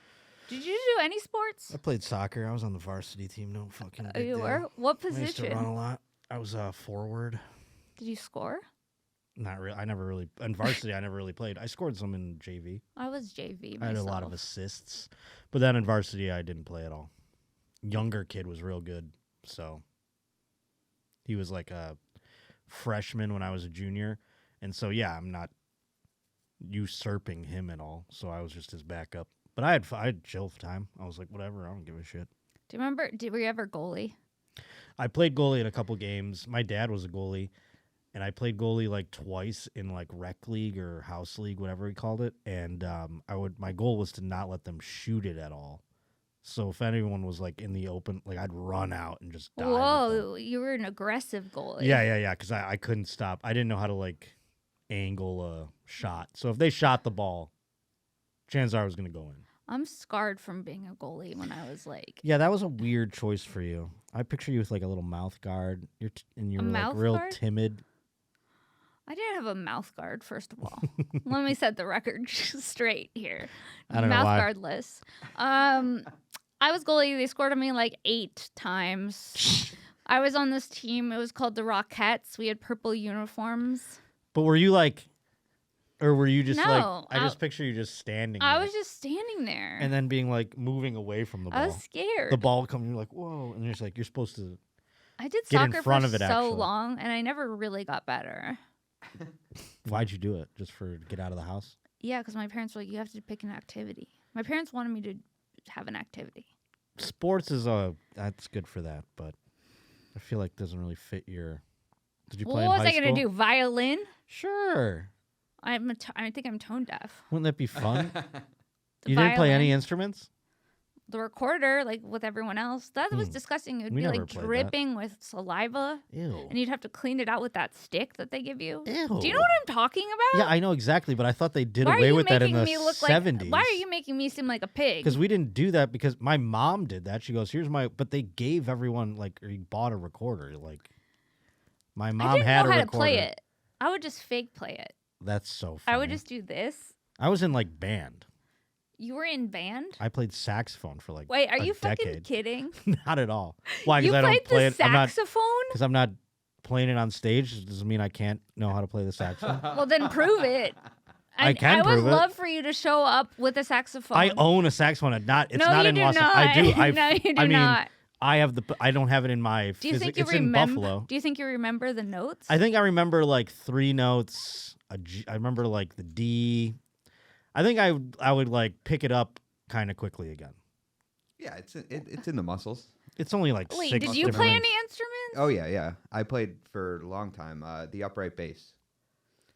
Did you do any sports? I played soccer. I was on the varsity team. No fucking Oh, big you deal. were? What I used to run position? a lot. I was forward. Did you score? Not really. I never really. In varsity, I never really played. I scored some in JV. I was JV myself. I had a lot of assists. But then in varsity, I didn't play at all. Younger kid was real good. So he was like a freshman when I was a junior. And so, yeah, I'm not usurping him at all. So I was just his backup. But I had chill time. I was like, whatever. I don't give a shit. Do you remember? Were you ever goalie? I played goalie in a couple games. My dad was a goalie. And I played goalie twice in rec league or house league, whatever he called it. And my goal was to not let them shoot it at all. So if anyone was in the open, I'd run out and just dive at them. Whoa, you were an aggressive goalie. Yeah. Because I couldn't stop. I didn't know how to angle a shot. So if they shot the ball, chances are I was going to go in. I'm scarred from being a goalie when I was Yeah, that was a weird choice for you. I picture you with a little mouth guard. You're mouth real guard? timid. I didn't have a mouth guard, first of all. Let me set the record straight here. I don't know mouth why. guardless. I was goalie. They scored on me 8 times. I was on this team. It was called the Rockettes. We had purple uniforms. But were you like, or were you just like? No, I just picture you just standing. I there was just standing there. and then being like moving away from the ball. I was scared. The ball coming, you're like, whoa, and you're just like, you're supposed to. I did get in soccer front for of it, so actually. long, and I never really got better. Why'd you do it? Just for get out of the house? Yeah, because my parents were like, you have to pick an activity. My parents wanted me to have an activity. Sports is that's good for that, but I feel like it doesn't really fit your. Did you play in What was high I going to school? do? Violin? Sure. I think I'm tone deaf. Wouldn't that be fun? You didn't play any Violin. instruments? The recorder, like with everyone else, that was disgusting. It would We be never like played that. dripping with saliva, Ew. and you'd have to clean it out with that stick that they give you. Ew. Do you know what I'm talking about? Yeah, I know exactly, but I thought they did Why are away you with that in making the me look 70s. like? Why are you making me seem like a pig? Because we didn't do that because my mom did that. She goes, "Here's my," but they gave everyone like, or you bought a recorder. Like, my mom I didn't had know a how recorder. to play it. I would just fake play it. That's so funny. I would just do this. I was in like band. You were in band? I played saxophone for like Wait, are a you fucking decade. kidding? Not at all. Why? You Because I played don't play the it. I'm not saxophone? because I'm not playing it on stage. Doesn't mean I can't know how to play the saxophone. Well, then prove it. I can I would prove it. love for you to show up with a saxophone. I own a saxophone. It's no, not you in do Los not. Angeles. I do. No, you do I mean, not. I have I don't have it in my. Do you think you it's in remember? Buffalo. Do you think you remember the notes? I think I remember like 3 notes. I remember like the D. I think I would like pick it up kind of quickly again. Yeah, it's in the muscles. It's only like Wait, 6 did you different play things. any instruments? Oh yeah. I played for a long time. The upright bass.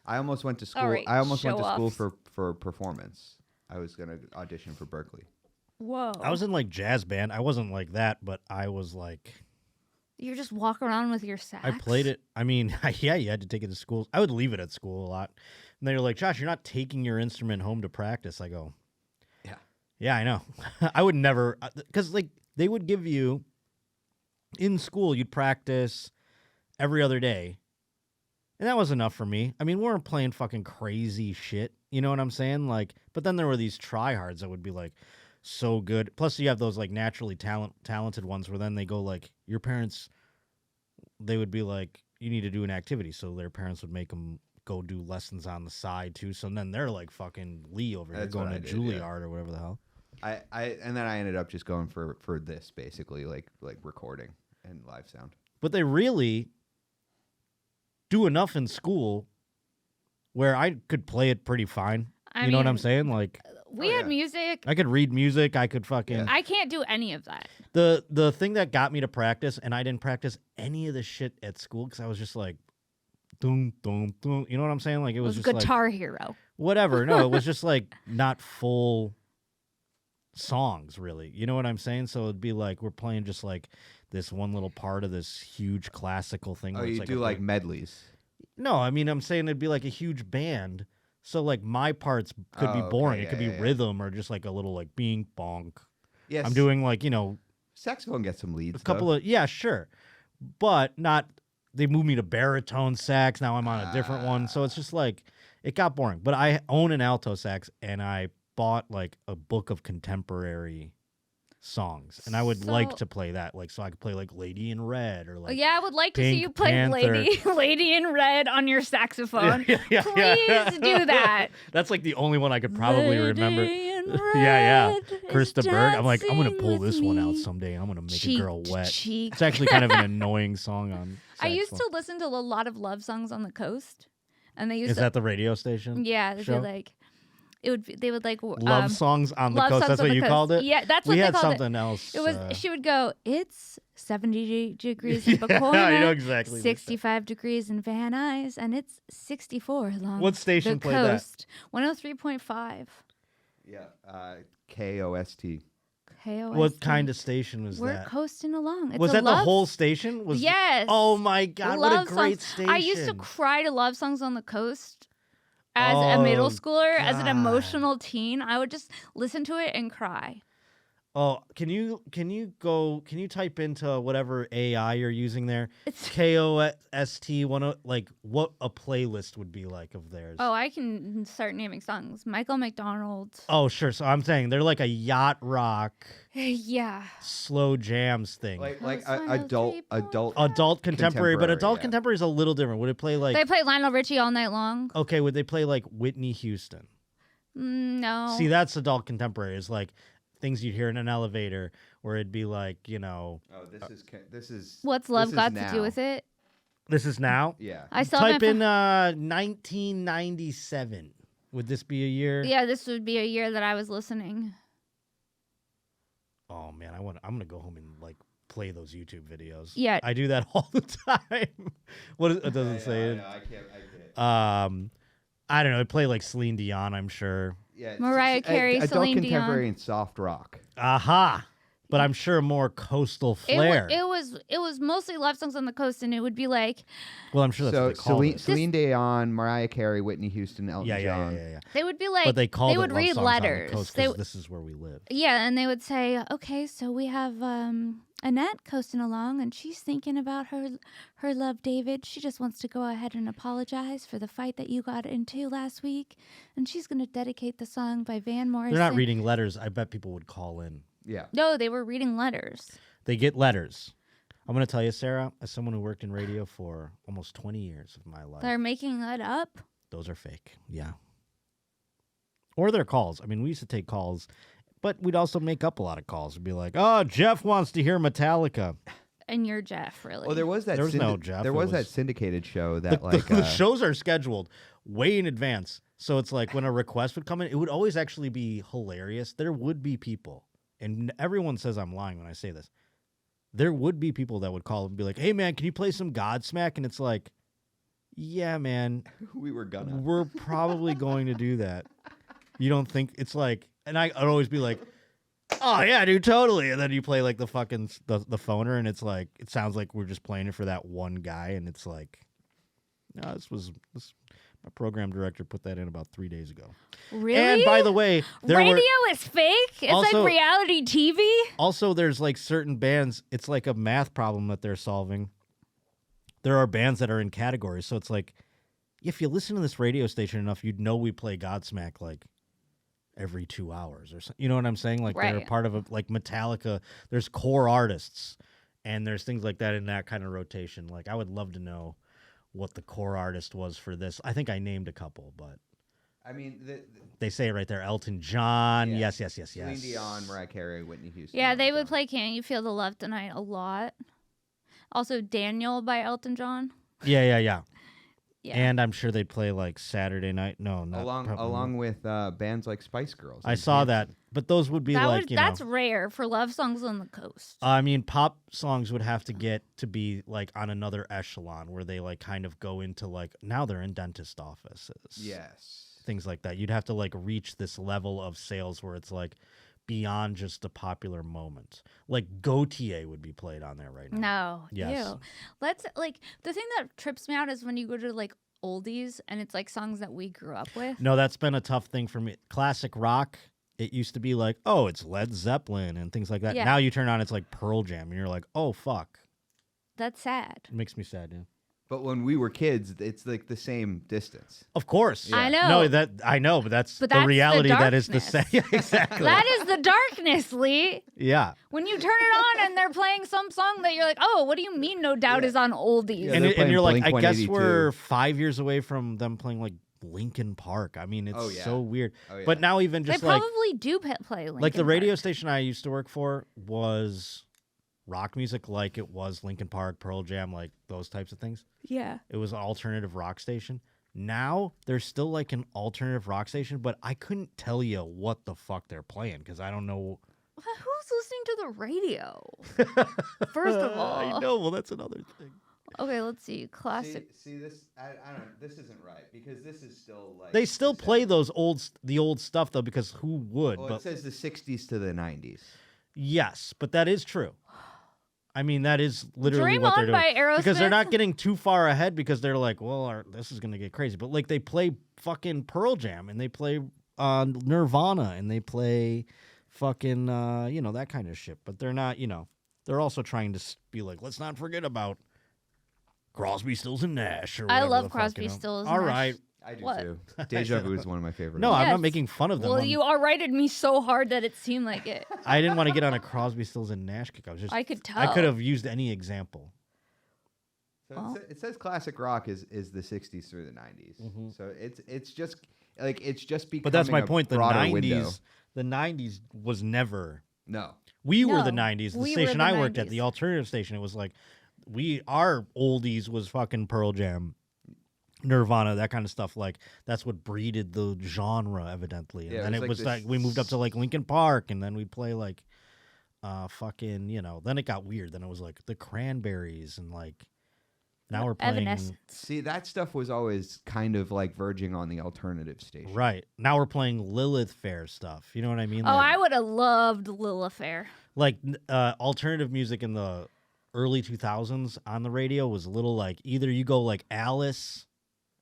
I almost went to school. right, I almost went to school show-offs. for performance. I was gonna audition for Berkeley. Whoa! I was in like jazz band. I wasn't like that, but I was like. You just walk around with your sax. I played it. I mean, yeah, you had to take it to school. I would leave it at school a lot. And they were like, Josh, you're not taking your instrument home to practice. I go, yeah, I know. I would never, because like they would give you, in school, you'd practice every other day. And that was enough for me. I mean, we weren't playing fucking crazy shit. You know what I'm saying? Like, but then there were these tryhards that would be like so good. Plus you have those like naturally talented ones where then they go like, your parents, they would be like, you need to do an activity. So their parents would make them go do lessons on the side too. So then they're like fucking Lee over here That's going what to I did, Juilliard or whatever the hell. And then I ended up just going for this basically, like recording and live sound. But they really do enough in school where I could play it pretty fine. You know what I'm saying? Like We Oh, had yeah. music. I could read music. I could fucking Yeah. I can't do any of that. the thing that got me to practice, and I didn't practice any of the shit at school because I was just like, doom, doom, doom. You know what I'm saying? Like it was just Guitar like Hero. whatever. No, it was just like not full songs really. You know what I'm saying? So it'd be like we're playing just like this one little part of this huge classical thing. Oh, where it's you like do a like big- medleys. No, I mean I'm saying it'd be like a huge band. So like my parts could be Oh, okay, boring. It could be yeah. rhythm or just like a little like bing bonk. Yes. I'm doing like, you know, saxophone gets some leads. a couple of yeah, sure. But not they moved me to baritone sax. Now I'm on a different one. So it's just like it got boring. But I own an alto sax and I bought like a book of contemporary songs. And I would like So- to play that. Like so I could play like Lady in Red or like Yeah, I would like to see Pink you play Panther. Lady in Red on your saxophone. yeah. Please do that. That's like the only one I could probably remember. Lady in Yeah. Red is Krista Berg. I'm like, I'm gonna dancing pull with this one out me. someday. I'm gonna make Cheek a girl to wet. cheek. It's actually kind of an annoying song on. I used saxophone. to listen to a lot of love songs on the coast, and they used Is to. that the radio station? Yeah, they'd be show? like, it would. They would like Love songs on the love coast. songs That's on what the you coast. called it. Yeah, that's what We they had called something else. it. It was. She would go. It's 70 degrees in Yeah, Bacoina, I know exactly what 65 degrees in Van Nuys, and it's 64 along What station the played that? coast. 103.5. Yeah. KOST. KOST. What kind of station was We're that? coasting along. It's Was a that the love- whole station? Was Yes. Oh my god! What a Love great songs. station! I used to cry to love songs on the coast as a middle Oh, schooler, as an God. emotional teen. I would just listen to it and cry. Oh, can you type into whatever AI you're using there? It's KOST like what a playlist would be like of theirs. Oh, I can start naming songs. Michael McDonald. Oh, sure. So I'm saying they're like a yacht rock Yeah. slow jams thing. Like Those kind of Adult contemporary, but adult yeah. contemporary is a little different. Would it play like They play Lionel Richie all night long. Okay, would they play like Whitney Houston? No. See, that's adult contemporary. It's like things you'd hear in an elevator where it'd be like, Oh, this is. What's love this is got now. to do with it? this is now. Yeah. I still Type haven't in 1997. Would this be a year? Yeah, this would be a year that I was listening. Oh man, I'm gonna go home and like play those YouTube videos. Yeah. I do that all the time. It doesn't say it. I can't. I don't know. It play like Celine Dion, I'm sure. Yeah. Mariah Carey, adult Celine contemporary Dion. and soft rock. Aha. But I'm sure more coastal flair. It was mostly love songs on the coast, and it would be like Well, I'm sure that's what they call it. Celine Dion, Mariah Carey, Whitney Houston, Elton Yeah. John. they would be like But they called would it love read songs on the letters. coast 'cause this is where we live. Yeah, and they would say, okay, so we have Annette coasting along, and she's thinking about her love, David. She just wants to go ahead and apologize for the fight that you got into last week, and she's going to dedicate the song by Van Morrison. They're not reading letters. I bet people would call in. Yeah. No, they were reading letters. They get letters. I'm going to tell you, Sarah, as someone who worked in radio for almost 20 years of my life, They're making that up. those are fake. Yeah. Or they're calls. I mean, we used to take calls, but we'd also make up a lot of calls. We'd be like, oh, Jeff wants to hear Metallica. And you're Jeff, really. Well, there was that. There was no Jeff. There It was that was- syndicated show that The shows are scheduled way in advance. So it's like when a request would come in, it would always actually be hilarious. There would be people, and everyone says I'm lying when I say this. There would be people that would call and be like, hey, man, can you play some Godsmack? And it's like, yeah, man, we were gonna. we're probably going to do that. You don't think it's like, and I'd always be like, oh, yeah, dude, totally. And then you play like the fucking the phoner, and it's like, it sounds like we're just playing it for that one guy. And it's like, no, my program director put that in about 3 days ago. Really? And by the way, radio is fake? It's Also- like reality TV? also there's like certain bands, it's like a math problem that they're solving. There are bands that are in categories. So it's like, if you listen to this radio station enough, you'd know we play Godsmack like every 2 hours or something. You know what I'm saying? Like they're Right. part of like Metallica. There's core artists and there's things like that in that kind of rotation. Like I would love to know what the core artist was for this. I think I named a couple, but I mean, they say it right there. Elton John. Yeah. Yes. Celine Dion, Mariah Carey, Whitney Houston. Yeah, they Elton would John. play Can't You Feel the Love Tonight a lot. Also, Daniel by Elton John. Yeah. Yeah. And I'm sure they'd play like Saturday Night. No, not along with bands like Spice Girls. I and saw Hanson. that, but those would be like that's rare for love songs on the coast. I mean, pop songs would have to get to be like on another echelon where they like kind of go into like now they're in dentist offices. Yes. Things like that. You'd have to like reach this level of sales where it's like beyond just a popular moment. Like Gautier would be played on there right now. No. Yes. Ew. Let's like the thing that trips me out is when you go to like oldies and it's like songs that we grew up with. No, that's been a tough thing for me. Classic rock, it used to be like, oh, it's Led Zeppelin and things like that. Yeah. Now you turn on, it's like Pearl Jam, and you're like, oh, fuck. That's sad. It makes me sad, yeah. But when we were kids, it's like the same distance. Of course. Yeah. I know. No, that I know, but that's But the that's the reality that is the darkness. same. Yeah, exactly. That is the darkness, Lee. Yeah. When you turn it on and they're playing some song that you're like, oh, what do you mean No Doubt Yeah. is on oldies? Yeah, and, they're and playing you're like, I guess Blink-182. we're 5 years away from them playing like Linkin Park. I mean, it's Oh, yeah. so weird. Oh, yeah. But now even They just like probably do play like the Linkin radio Park. station I used to work for was rock music like it was Linkin Park, Pearl Jam, like those types of things. Yeah. It was an alternative rock station. Now there's still like an alternative rock station, but I couldn't tell you what the fuck they're playing because I don't know. Who's listening to the radio? First of all. I know. Well, that's another thing. Okay, let's see. Classic. See this? I don't. This isn't right because this is still like They still play the old stuff though because who would? Well, but it says the '60s to the '90s. yes, but that is true. I mean, that is literally Dream what they're On doing. by Aerosmith. Because they're not getting too far ahead because they're like, well, this is going to get crazy. But like they play fucking Pearl Jam and they play Nirvana and they play fucking, that kind of shit. But they're not, they're also trying to be like, let's not forget about Crosby, Stills, and Nash. Or I whatever love the fuck, Crosby, Stills, and All Nash. right. I do What? too. Deja Vu is one of my favorite. No, I'm Yes. not making fun of them. Well, you righted me so hard that it seemed like it. I didn't want to get on a Crosby, Stills, and Nash kick. I could tell. I could have used any example. So it says classic rock is the 60s through the 90s. Mhm. So it's just becoming. But that's my a point. The broader 90s, window. the 90s was never. No. We were No, the 90s. The we were station the I worked at, 90s. the alternative station, it was like our oldies was fucking Pearl Jam, Nirvana, that kind of stuff. Like that's what breeded the genre, evidently. And Yeah, then it was like we moved up to like Linkin Park, and then we'd play like fucking, then it got weird. Then it was like the Cranberries, and like now we're playing Evanescence. See, that stuff was always kind of like verging on the alternative station. right. Now we're playing Lilith Fair stuff. You know what I mean? Oh, Like, I would have loved Lilith Fair. like alternative music in the early 2000s on the radio was a little like either you go like Alice.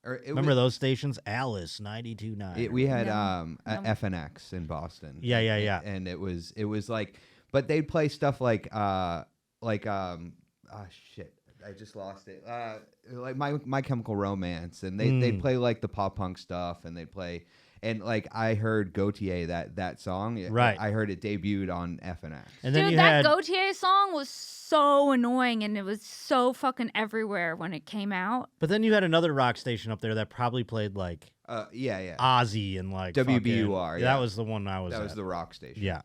Or it Remember was, those stations? Alice 92.9. we had No. FNX in Boston. Yeah. And it was like, but they'd play stuff like shit. I just lost it. Like My Chemical Romance, and they'd play like the pop punk stuff, and they'd play, and like I heard Gautier that song. Right. I heard it debuted on FNX. And then Dude, you that had Gautier song was so annoying, and it was so fucking everywhere when it came out. but then you had another rock station up there that probably played like Yeah. Ozzy and like WBUR, fucking, yeah. That was the one I was That at. was the rock station. Yeah.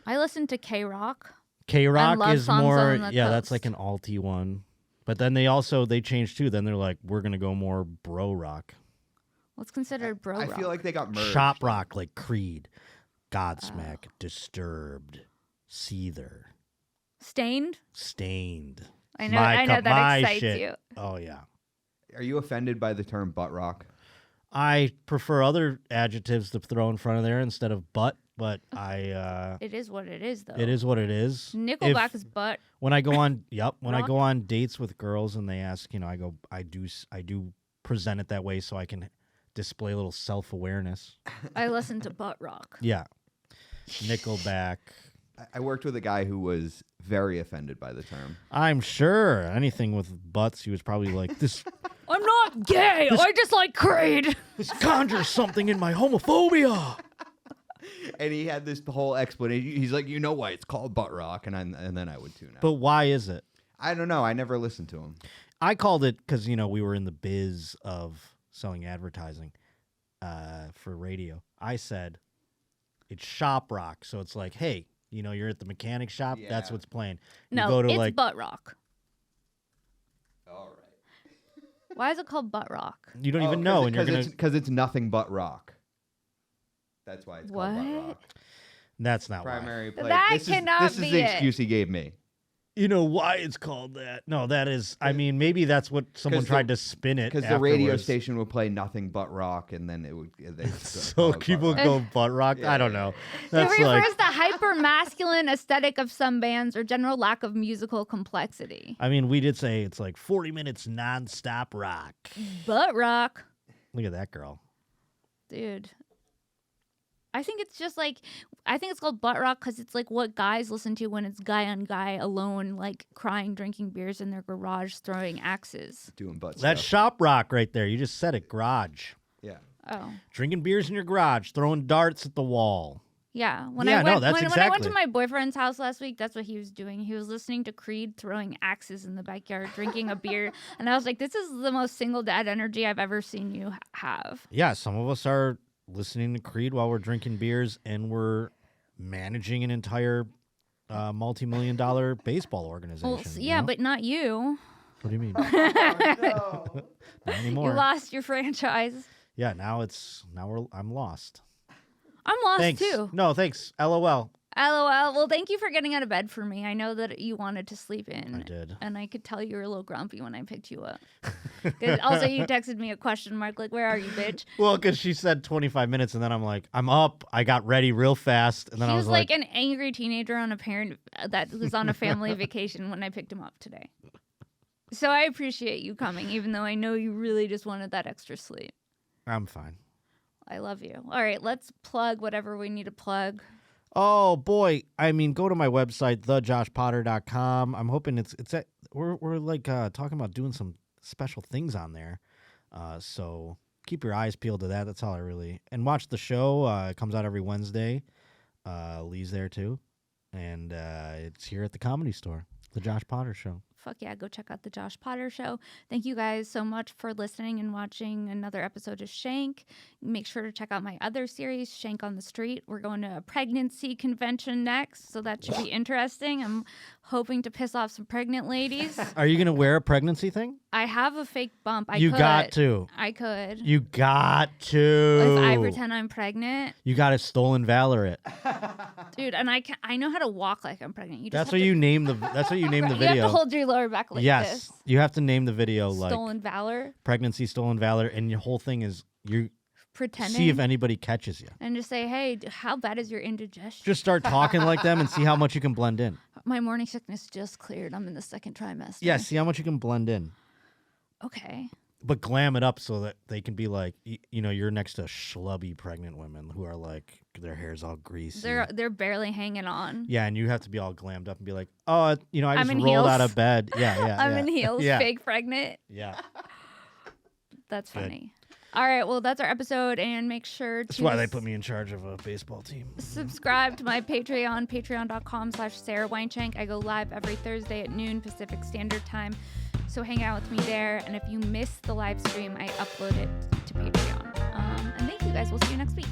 I listened to K-Rock. K-Rock Love is Songs more on the that's Coast. like an alty one. But then they changed too. Then they're like, we're gonna go more bro rock. What's considered bro I rock? feel like they got merged. Shop rock like Creed, Godsmack, Disturbed, Seether, Stained. Stained. I know that excites shit. you. Oh yeah. Are you offended by the term butt rock? I prefer other adjectives to throw in front of there instead of butt, but It is what it is, though. it is what it is. Nickelback If- is butt. when I go on when I rock. go on dates with girls and they ask, I do present it that way so I can display a little self-awareness. I listen to butt rock. Yeah. Nickelback. I worked with a guy who was very offended by the term. I'm sure anything with butts, he was probably like, this I'm not gay. I just like Creed. conjures something in my homophobia. And he had this whole explanation. He's like, you know why it's called butt rock, and then I would tune out. But why is it? I don't know. I never listened to him. I called it because, we were in the biz of selling advertising for radio. I said it's shop rock. So it's like, hey, you're at the mechanic shop. That's Yeah. what's playing. You No, go to it's like, butt rock. All right. Why is it called butt rock? you don't even know. And you're going to, because it's nothing but rock. That's why it's called butt What? rock. that's not Primary play. That this cannot is be the it. excuse he gave me. why. You know why it's called that? No, that is, maybe that's what someone 'Cause tried to spin it. Because the radio afterwards. station would play nothing but rock, and then it would. So people go butt rock. Yeah, I don't yeah, know. It That's refers like, to hyper masculine aesthetic of some bands or general lack of musical complexity. we did say it's like 40 minutes nonstop rock. Butt rock, Look at that girl. dude. I think it's called butt rock because it's like what guys listen to when it's guy on guy alone, like crying, drinking beers in their garage, throwing axes. doing butt That's stuff. shop rock right there. You just said it. Garage. Yeah. Oh. Drinking beers in your garage, throwing darts at the wall. Yeah, when Yeah, I no, went that's when I went to exactly- my boyfriend's house last week, that's what he was doing. He was listening to Creed, throwing axes in the backyard, drinking a beer, and I was like, "This is the most single dad energy I've ever seen you have." Yeah, some of us are listening to Creed while we're drinking beers and we're managing an entire multi-million-dollar baseball organization. Well, yeah, but not you. What do you mean? Oh, no. Not anymore. You lost your franchise. Yeah, I'm lost. I'm lost Thanks. too. No, thanks. LOL. LOL. Well, thank you for getting out of bed for me. I know that you wanted to sleep in. I did. And I could tell you were a little grumpy when I picked you up. 'Cause also, you texted me a question mark, like, where are you, bitch? Well, because she said 25 minutes, and then I'm like, I'm up. I got ready real fast, and then He I was was like an angry teenager on a parent that was on a family vacation when I picked him up today. So I appreciate you coming, even though I know you really just wanted that extra sleep. I'm fine. I love you. All right, let's plug whatever we need to plug. Oh boy, I mean, go to my website, thejoshpotter.com. I'm hoping we're like talking about doing some special things on there. So keep your eyes peeled to that. That's all and watch the show. It comes out every Wednesday. Lee's there too, and it's here at the Comedy Store, the Josh Potter Show. Fuck yeah, go check out the Josh Potter Show. Thank you guys so much for listening and watching another episode of Shenk. Make sure to check out my other series, Shenk on the Street. We're going to a pregnancy convention next, so that should be interesting. I'm hoping to piss off some pregnant ladies. Are you going to wear a pregnancy thing? I have a fake bump. I got to. I could. You got to. If I pretend I'm pregnant. You got to stolen valor it. Dude, and I know how to walk like I'm pregnant. That's what you name the video. You have to hold your lower back like this. Yes. You have to name the video like Stolen Valor. Pregnancy Stolen Valor, and your whole thing is you pretending. See if anybody catches you. And just say, hey, how bad is your indigestion? Just start talking like them and see how much you can blend in. My morning sickness just cleared. I'm in the second trimester. Yeah, see how much you can blend in. Okay. But glam it up so that they can be like, you're next to schlubby pregnant women who are like, their hair's all greasy. They're barely hanging on. Yeah, and you have to be all glammed up and be like, oh, I just rolled heels. out of bed. Yeah. I'm in heels, yeah. fake pregnant. Yeah. That's Good. funny. All right, well, that's our episode, and make sure to... That's why they put me in charge of a baseball team. Subscribe to my Patreon, patreon.com/Sara Weinshenk. I go live every Thursday at noon Pacific Standard Time, so hang out with me there, and if you miss the live stream, I upload it to Patreon. And thank you guys. We'll see you next week.